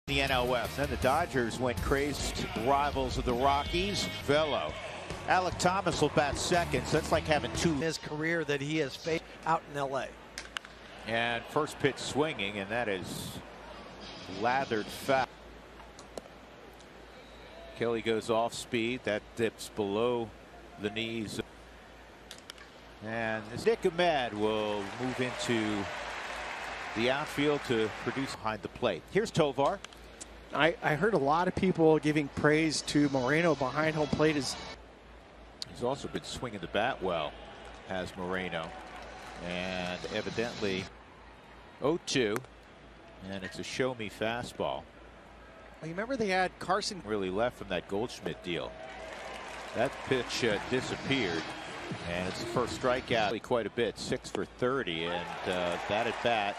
The NL West. Then the Dodgers went crazy. Rivals of the Rockies. Velo. Alec Thomas will bat second. So that's like having two. His career that he has faced out in LA. And first pitch swinging, and that is lathered foul. Kelly goes off speed. That dips below the knees. And Nick Ahmed will move into the outfield to produce behind the plate. Here's Tovar. I heard a lot of people giving praise to Moreno behind home plate. He's also been swinging the bat well, has Moreno. And evidently 0-2. And it's a show me fastball. You remember they had Carson really left from that Goldschmidt deal. That pitch disappeared. And it's the first strikeout quite a bit, 6 for 30, and that at bat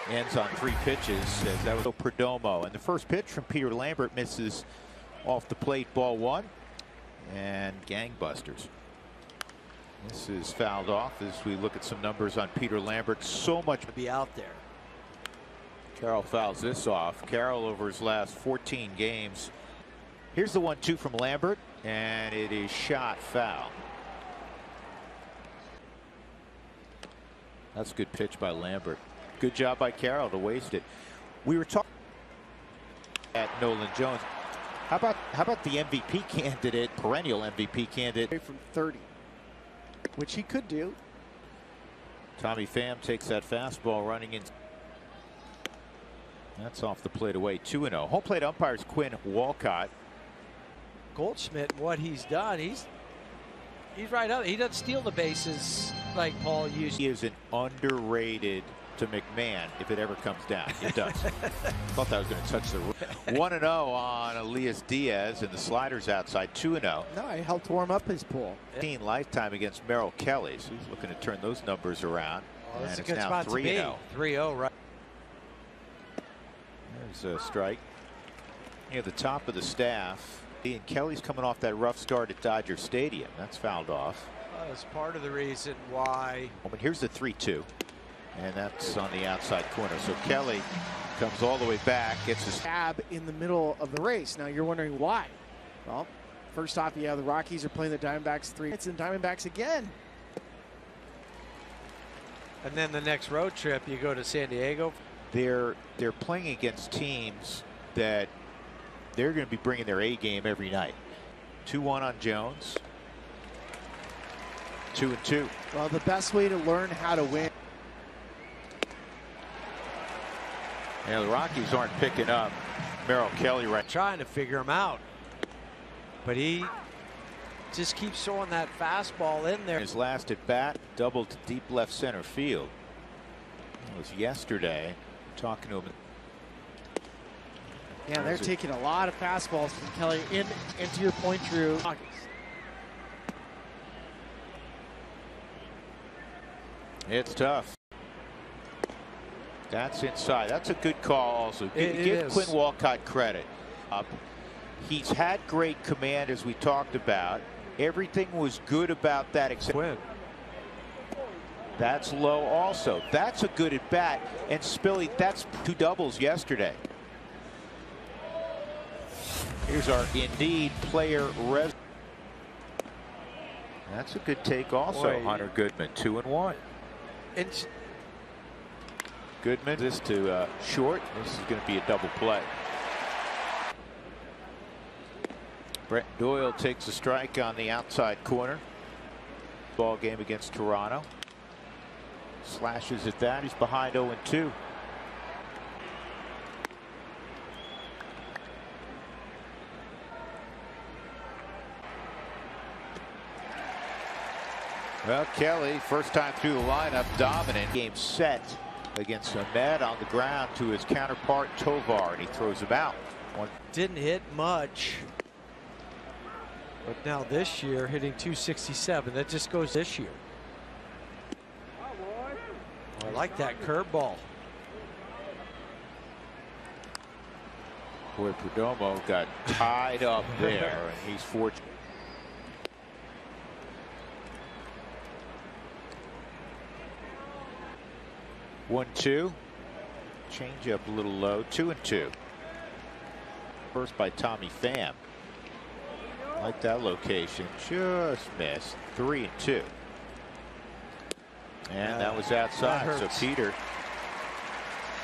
ends on 3 pitches. As that was Perdomo, and the first pitch from Peter Lambert misses off the plate, ball 1, and gangbusters. This is fouled off as we look at some numbers on Peter Lambert. So much to be out there. Carroll fouls this off. Carroll over his last 14 games. Here's the 1-2 from Lambert, and it is shot foul. That's a good pitch by Lambert. Good job by Carroll to waste it. We were talking at Nolan Jones. How about the MVP candidate, perennial MVP candidate from 30, which he could do. Tommy Pham takes that fastball running in. That's off the plate away. 2-0. Home plate umpires Quinn Walcott. Goldschmidt, what he's done, he's right out. He doesn't steal the bases like Paul used. He is an underrated to McMahon if it ever comes down. It does. Thought that was going to touch the 1-0 on Elias Diaz, and the slider's outside. 2-0. No, I helped warm up his pull. Lifetime against Merrill Kelly, so he's looking to turn those numbers around. Oh, and it's now 3-0. 3-0, right? There's a strike. Near the top of the staff. And Kelly's coming off that rough start at Dodger Stadium. That's fouled off. That's part of the reason why. But here's the 3-2. And that's on the outside corner. So Kelly comes all the way back, gets his tab in the middle of the race. Now you're wondering why. Well, first off, yeah, the Rockies are playing the Diamondbacks 3. It's in Diamondbacks again. And then the next road trip, you go to San Diego. They're playing against teams that they're going to be bringing their A game every night. 2-1 on Jones. 2-2. Well, the best way to learn how to win. Yeah, the Rockies aren't picking up Merrill Kelly right. Trying to figure him out. But he just keeps throwing that fastball in there. His last at bat, doubled to deep left center field. It was yesterday. Talking to him. Yeah, they're taking a lot of fastballs from Kelly into your point, Drew. It's tough. That's inside. That's a good call also. Give Quinn Walcott credit. He's had great command, as we talked about. Everything was good about that except Quinn. That's low also. That's a good at bat. And Spilly, that's 2 doubles yesterday. Here's our Indeed player res. That's a good take also. Boy. Hunter Goodman, 2-1. And Goodman this to short. This is going to be a double play. Brett Doyle takes a strike on the outside corner. Ball game against Toronto. Slashes at that. He's behind 0-2. Well, Kelly, first time through the lineup, dominant. Game set against Ahmed on the ground to his counterpart Tovar, and he throws him out. Didn't hit much. But now this year, hitting 267. That just goes this year. I like that curveball. Boy, Perdomo got tied up there, and he's fortunate. One, two. Change up a little low. 2-2. First by Tommy Pham. Like that location. Just missed. 3-2. And that was outside. So Peter,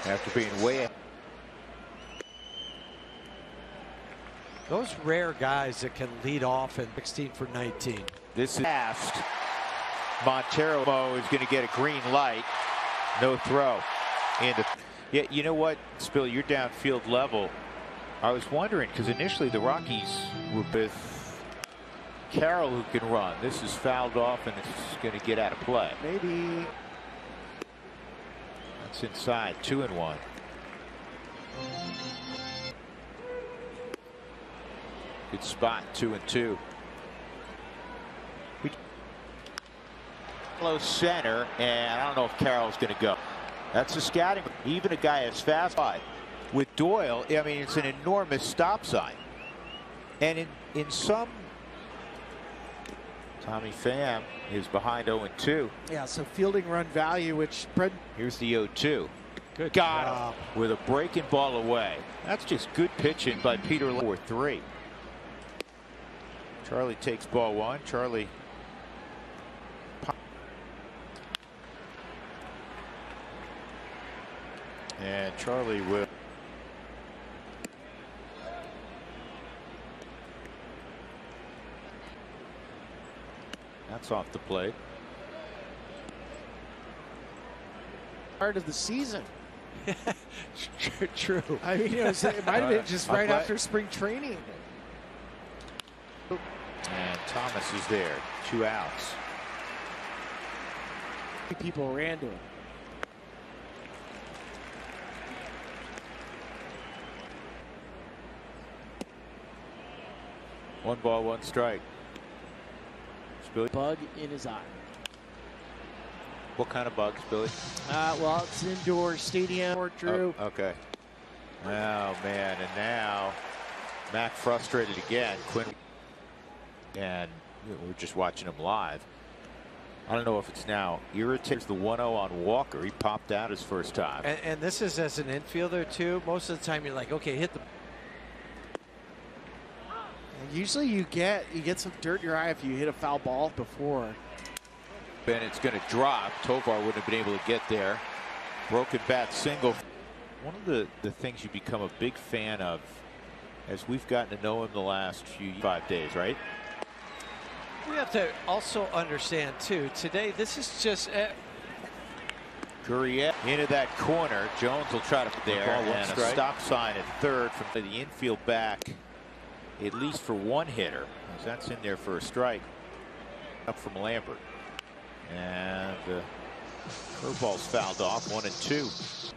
after being way ahead. Those rare guys that can lead off in 16 for 19. This is fast. Montero is going to get a green light. No throw. Yeah, you know what, Spill, you're downfield level. I was wondering, because initially the Rockies were with Carroll who can run. This is fouled off and it's going to get out of play. Maybe. That's inside. 2-1. Good spot. 2-2. Close center, and I don't know if Carroll's going to go. That's a scouting. Even a guy as fast with Doyle, I mean, it's an enormous stop sign. And in some, Tommy Pham is behind 0-2. Yeah, so fielding run value, which here's the 0-2. Good Got job. him with a breaking ball away. That's just good pitching by Peter. 4-3. Charlie takes ball one. Charlie. And Charlie will. That's off the plate. Part of the season. True. I mean, it might have been just right after spring training. And Thomas is there. 2 outs. People ran to him. One ball, one strike. Billy. Bug in his eye. What kind of bugs, Billy? Well, it's an indoor stadium. Drew. Oh, okay. Oh, man. And now Mac frustrated again. Quinn. And we're just watching him live. I don't know if it's now irritates the 1-0 on Walker. He popped out his first time. And this is as an infielder, too. Most of the time, you're like, okay, hit the. Usually you get some dirt in your eye if you hit a foul ball before. Bennett's going to drop. Tovar wouldn't have been able to get there. Broken bat single. One of the things you become a big fan of as we've gotten to know him the last 5 days, right? We have to also understand, too, today this is just. Gurriel into that corner. Jones will try to there. And a stop sign at third from the infield back. At least for one hitter, as that's in there for a strike. Up from Lambert. And the curveball's fouled off. 1-2.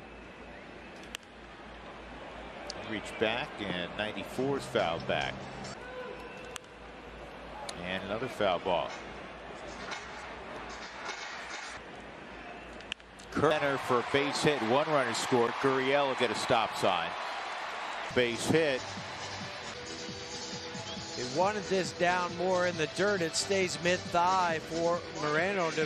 Reach back, and 94's fouled back. And another foul ball. Center for a base hit. 1 runner scored. Gurriel will get a stop sign. Base hit. They wanted this down more in the dirt. It stays mid-thigh for Moreno to